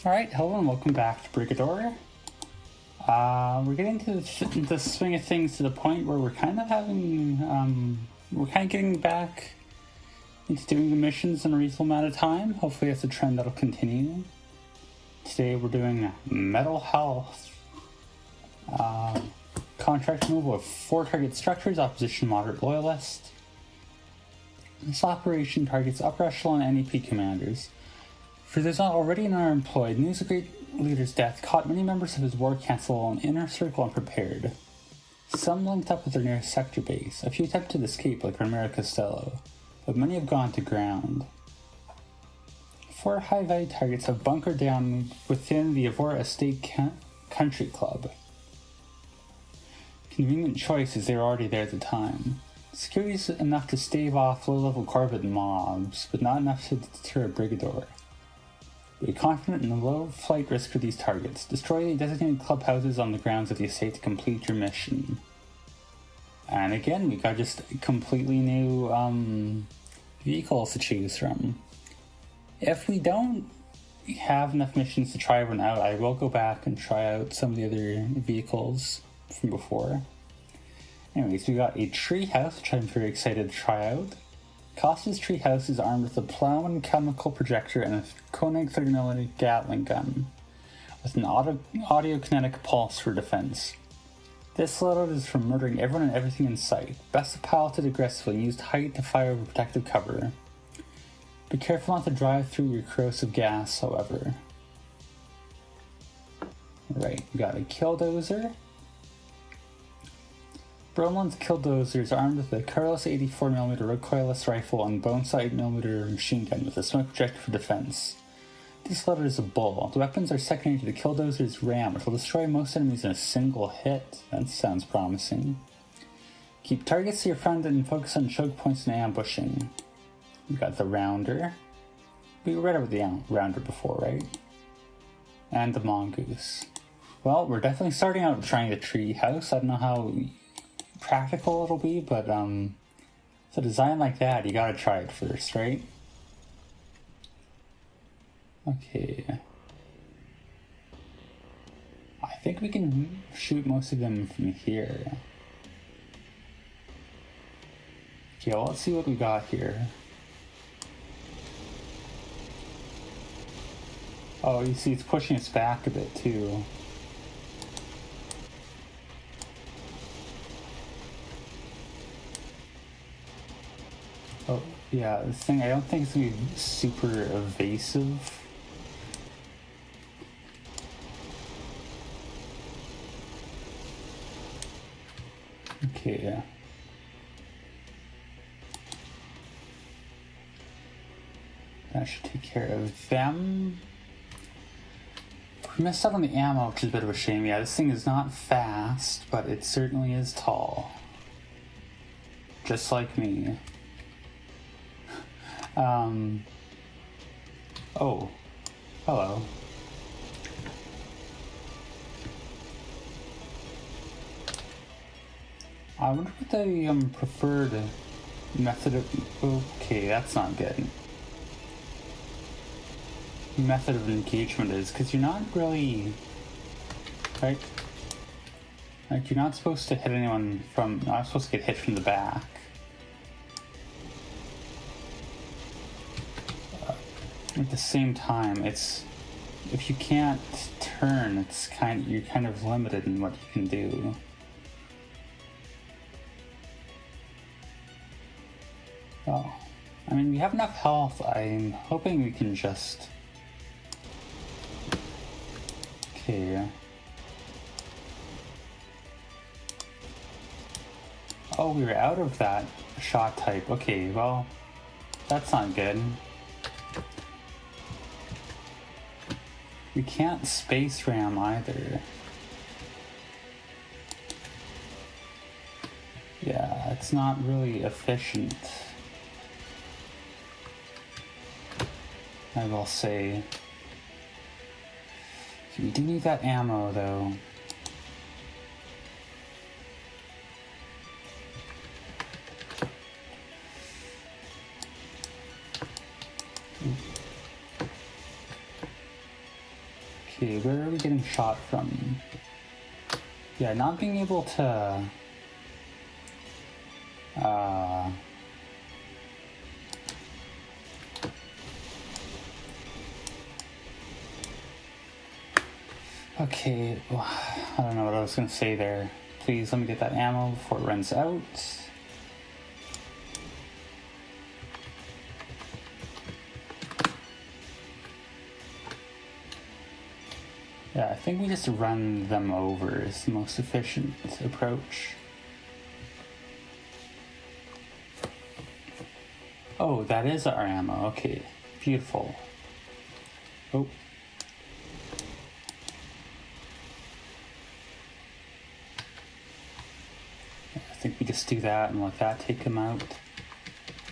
Alright, hello and welcome back to Brigador. We're getting to the swing of things to the point where we're kind of getting back into doing the missions in a reasonable amount of time. Hopefully that's a trend that'll continue. Today we're doing Metal Health. Contract removal of 4 target structures, opposition moderate loyalist. This operation targets upper echelon NEP commanders. For those not already in our employed, news of great leader's death caught many members of his war council in inner circle unprepared. Some linked up with their nearest sector base. A few attempted to escape, like Romero Costello, but many have gone to ground. 4 high-value targets have bunkered down within the Evora Estate Country Club. Convenient choice as they were already there at the time. Security is enough to stave off low-level Corvid mobs, but not enough to deter a brigador. Be confident in the low flight risk for these targets. Destroy the designated clubhouses on the grounds of the estate to complete your mission. And again, we got just completely new vehicles to choose from. If we don't have enough missions to try one out, I will go back and try out some of the other vehicles from before. Anyways, we got a treehouse, which I'm very excited to try out. Costa's treehouse is armed with a Plowman chemical projector and a Koenig 30mm Gatling gun, with an audio-kinetic pulse for defense. This loadout is for murdering everyone and everything in sight. Best if piloted aggressively and used height to fire over protective cover. Be careful not to drive through your corrosive gas, however. Right, we got a Killdozer. Brolin's Killdozer is armed with a Carlos 84mm recoilless rifle and Bonesaw 8mm machine gun with a smoke projector for defense. This loader is a bull. The weapons are secondary to the Killdozer's ram, which will destroy most enemies in a single hit. That sounds promising. Keep targets to your front and focus on choke points and ambushing. We got the Rounder. We read about the Rounder before, right? And the Mongoose. Well, we're definitely starting out trying the tree house. I don't know how practical it'll be, but so design like that, you gotta try it first, right? Okay. I think we can shoot most of them from here. Okay, well, let's see what we got here. Oh, you see it's pushing us back a bit too. Oh, yeah, this thing, I don't think it's going to be super evasive. Okay, yeah. That should take care of them. We messed up on the ammo, which is a bit of a shame. Yeah, this thing is not fast, but it certainly is tall. Just like me. Oh, hello. I wonder what the preferred method of... Okay, that's not good. Method of engagement is, because you're not really... Right? Like, you're not supposed to hit anyone from... Not supposed to get hit from the back. At the same time, it's if you can't turn, you're kind of limited in what you can do. Oh, I mean, we have enough health. I'm hoping we can just. Okay. Oh, we were out of that shot type. Okay, well, that's not good. We can't space ram either. Yeah, it's not really efficient, I will say. We do need that ammo though. Okay, where are we getting shot from? Yeah, not being able to... Okay, well, I don't know what I was going to say there. Please let me get that ammo before it runs out. Yeah, I think we just run them over is the most efficient approach. Oh, that is our ammo. Okay, beautiful. Oh. I think we just do that and let that take him out.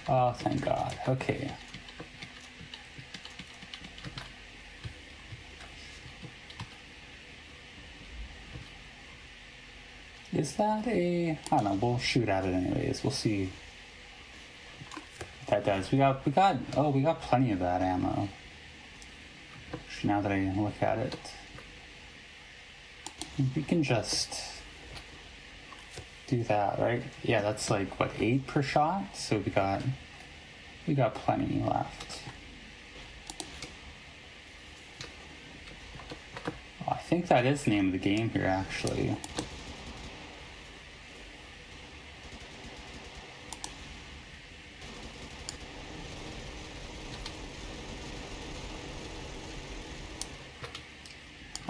Oh, thank God. Okay. Is that a... I don't know, we'll shoot at it anyways. We'll see what that does. We got plenty of that ammo. Now that I look at it. We can just do that, right? Yeah, that's like, what, 8 per shot? So we got plenty left. Oh, I think that is the name of the game here, actually.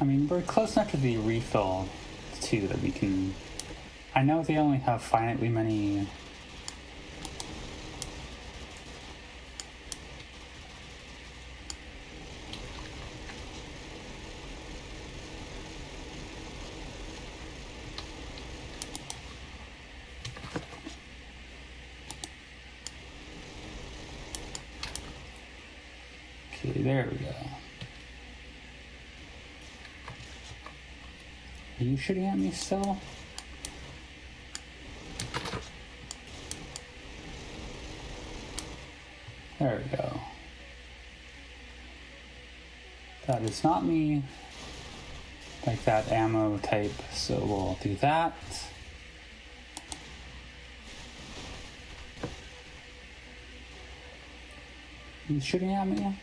I mean, we're close enough to the refill, too, that we can... I know they only have finitely many... Okay, there we go. Are you shooting at me still? There we go. That is not me. Like that ammo type, so we'll do that. Are you shooting at me?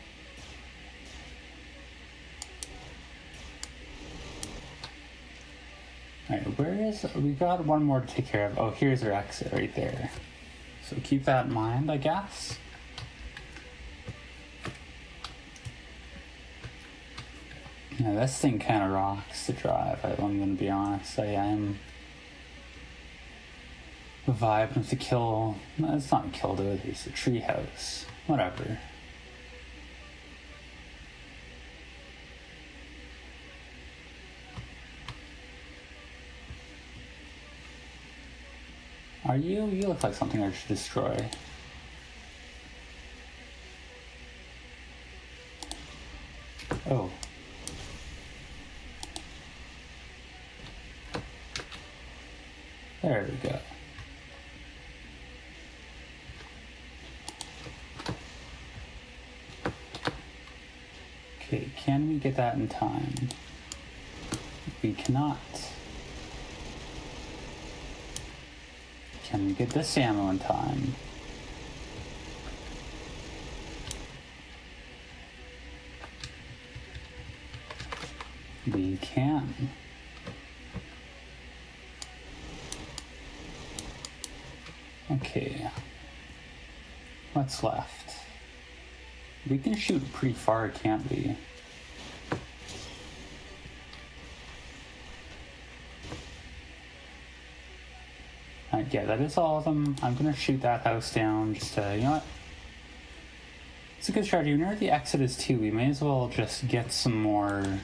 Alright, where is... We got one more to take care of. Oh, here's our exit right there. So keep that in mind, I guess. Yeah, this thing kind of rocks to drive, I'm going to be honest. I am vibing with the kill... No, it's not a kill, though. It's a treehouse. Whatever. Are you? You look like something I should destroy. Oh. There we go. Okay, can we get that in time? We cannot. Can we get this ammo in time? We can. Okay. What's left? We can shoot pretty far, can't we? Yeah, that is all of them. I'm gonna shoot that house down just to, you know what? It's a good strategy. Whenever the exit is 2, we may as well just get some more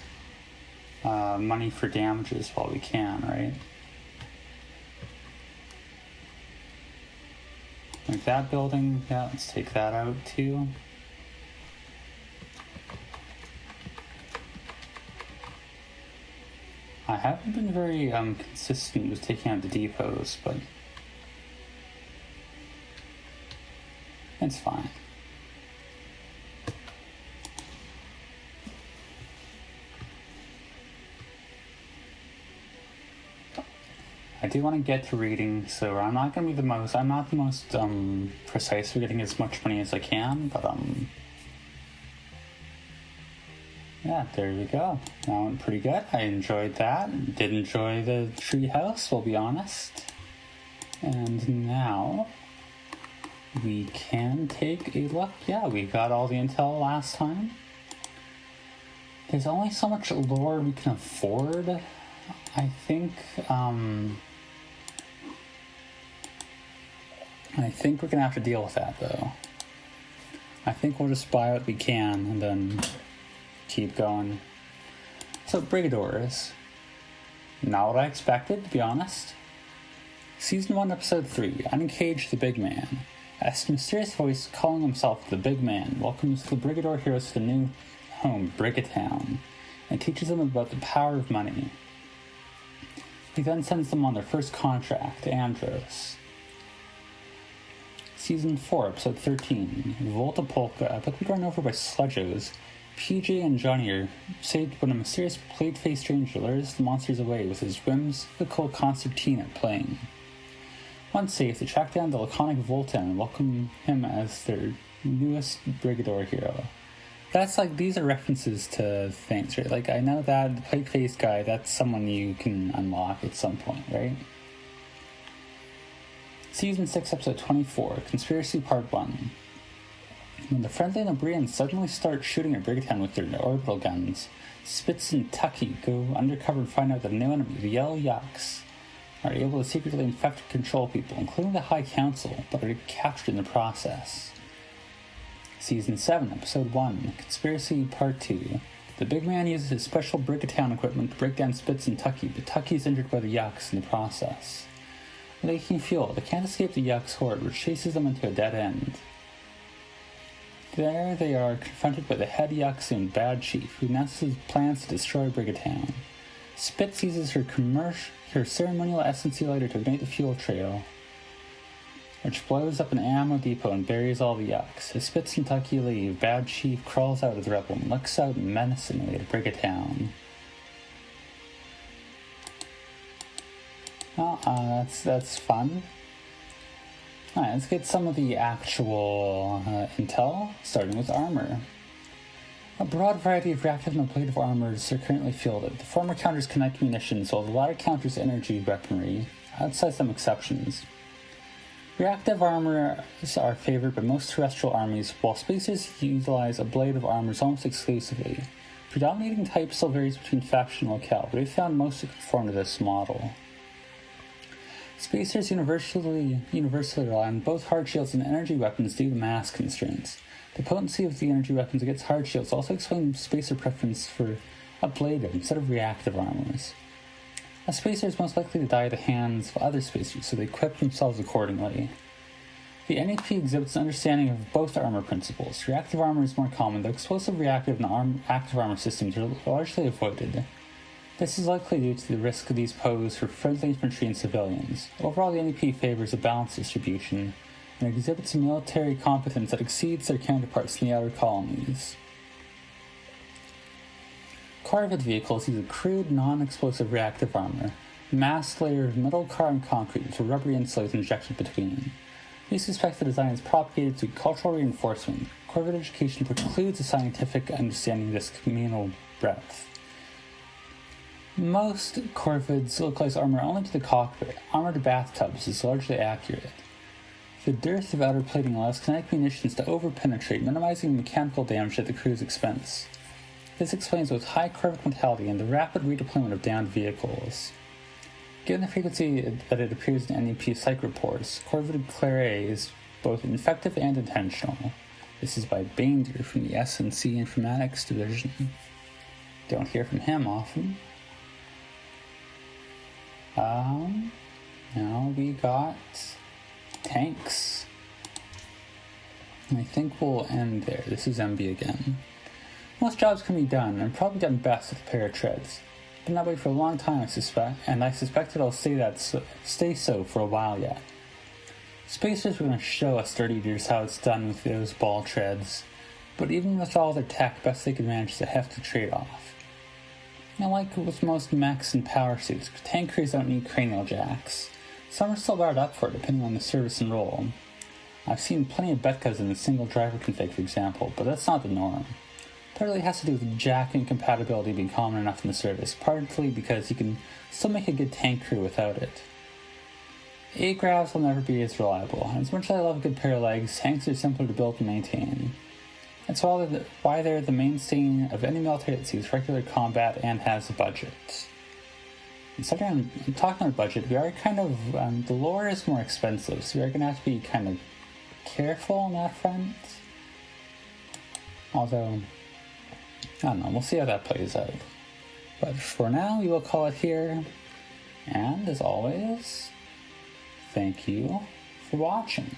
money for damages while we can, right? Like that building, yeah, let's take that out too. I haven't been very consistent with taking out the depots, but it's fine. I do want to get to reading, so I'm not the most precise for getting as much money as I can, but yeah, there we go. That went pretty good. I enjoyed that. Did enjoy the treehouse, we'll be honest. And now we can take a look. Yeah, we got all the intel last time. There's only so much lore we can afford. I think we're gonna have to deal with that, though. I think we'll just buy what we can and then keep going. So, brigadors. Not what I expected, to be honest. Season 1, Episode 3, Uncage the Big Man. As a mysterious voice calling himself the Big Man welcomes the brigador heroes to their new home, Brigatown, and teaches them about the power of money. He then sends them on their first contract to Andros. Season 4, Episode 13, Volta Polka. About to be run over by sludgos, PJ and Johnny are saved when a mysterious plate-faced stranger lures the monsters away with his whimsical concertina playing. Once safe, they track down the laconic Volta and welcome him as their newest brigador hero. That's these are references to things, right? I know that the plate-faced guy, that's someone you can unlock at some point, right? Season 6, Episode 24, Conspiracy Part 1. When the friendly Nebrians suddenly start shooting at Brigatown with their orbital guns, Spitz and Tucky go undercover and find out that a new enemy, the Yellow Yucks, are able to secretly infect and control people, including the High Council, but are captured in the process. Season 7, Episode 1, Conspiracy Part 2. The big man uses his special Brigatown equipment to break down Spitz and Tucky, but Tucky is injured by the Yucks in the process. Leaking fuel, they can't escape the Yucks horde, which chases them into a dead end. There they are confronted by the head Yucks and Bad Chief, who announces plans to destroy Brigatown. Spitz uses her ceremonial SNC lighter to ignite the fuel trail, which blows up an ammo depot and buries all the Yucks. As Spitz and Tucky leave, Bad Chief crawls out of the rebel and looks out menacingly at Brigatown. Well, that's fun. Alright, let's get some of the actual intel, starting with armor. A broad variety of reactive and ablative armors are currently fielded. The former counters kinetic munitions, while the latter counters energy weaponry, outside some exceptions. Reactive armors are favored by most terrestrial armies, while spacers utilize ablative armors almost exclusively. Predominating type still varies between faction and locale, but we've found most to conform to this model. Spacers universally rely on both hard shields and energy weapons due to mass constraints. The potency of the energy weapons against hard shields also explains spacer preference for ablative instead of reactive armors. A spacer is most likely to die at the hands of other spacers, so they equip themselves accordingly. The NEP exhibits an understanding of both armor principles. Reactive armor is more common, though explosive reactive and active armor systems are largely avoided. This is likely due to the risk these pose for friendly infantry and civilians. Overall, the NEP favors a balanced distribution and exhibits a military competence that exceeds their counterparts in the outer colonies. Corvette vehicles use a crude, non-explosive reactive armor, a masked layer of metal, car, and concrete with a rubbery insulate injected between. We suspect the design is propagated through cultural reinforcement. Corvette education precludes a scientific understanding of this communal breadth. Most Corvids localize armor only to the cockpit. Armor to bathtubs is largely accurate. The dearth of outer plating allows kinetic munitions to over-penetrate, minimizing mechanical damage at the crew's expense. This explains both high Corvette mortality and the rapid redeployment of downed vehicles. Given the frequency that it appears in NEP psych reports, Corvette Claret is both effective and intentional. This is by Baindir from the SNC Informatics Division. Don't hear from him often. Now we got tanks. And I think we'll end there. This is MB again. Most jobs can be done, and probably done best with a pair of treads. Been that way for a long time, I suspect, and I suspect it'll stay so for a while yet. Spacers are going to show us 30 years how it's done with those ball treads, but even with all their tech, best they can manage is a hefty trade-off. Like with most mechs and power suits, tank crews don't need cranial jacks. Some are still wired up for it, depending on the service and role. I've seen plenty of Betkas in a single driver config, for example, but that's not the norm. That really has to do with jack incompatibility being common enough in the service, partly because you can still make a good tank crew without it. A-gravs will never be as reliable, and as much as I love a good pair of legs, tanks are simpler to build and maintain. That's why they're the mainstay of any military that sees regular combat and has a budget. And starting on talking about budget, we are kind of, the lore is more expensive, so we are going to have to be kind of careful on that front. Although, I don't know, we'll see how that plays out. But for now, we will call it here, and as always, thank you for watching.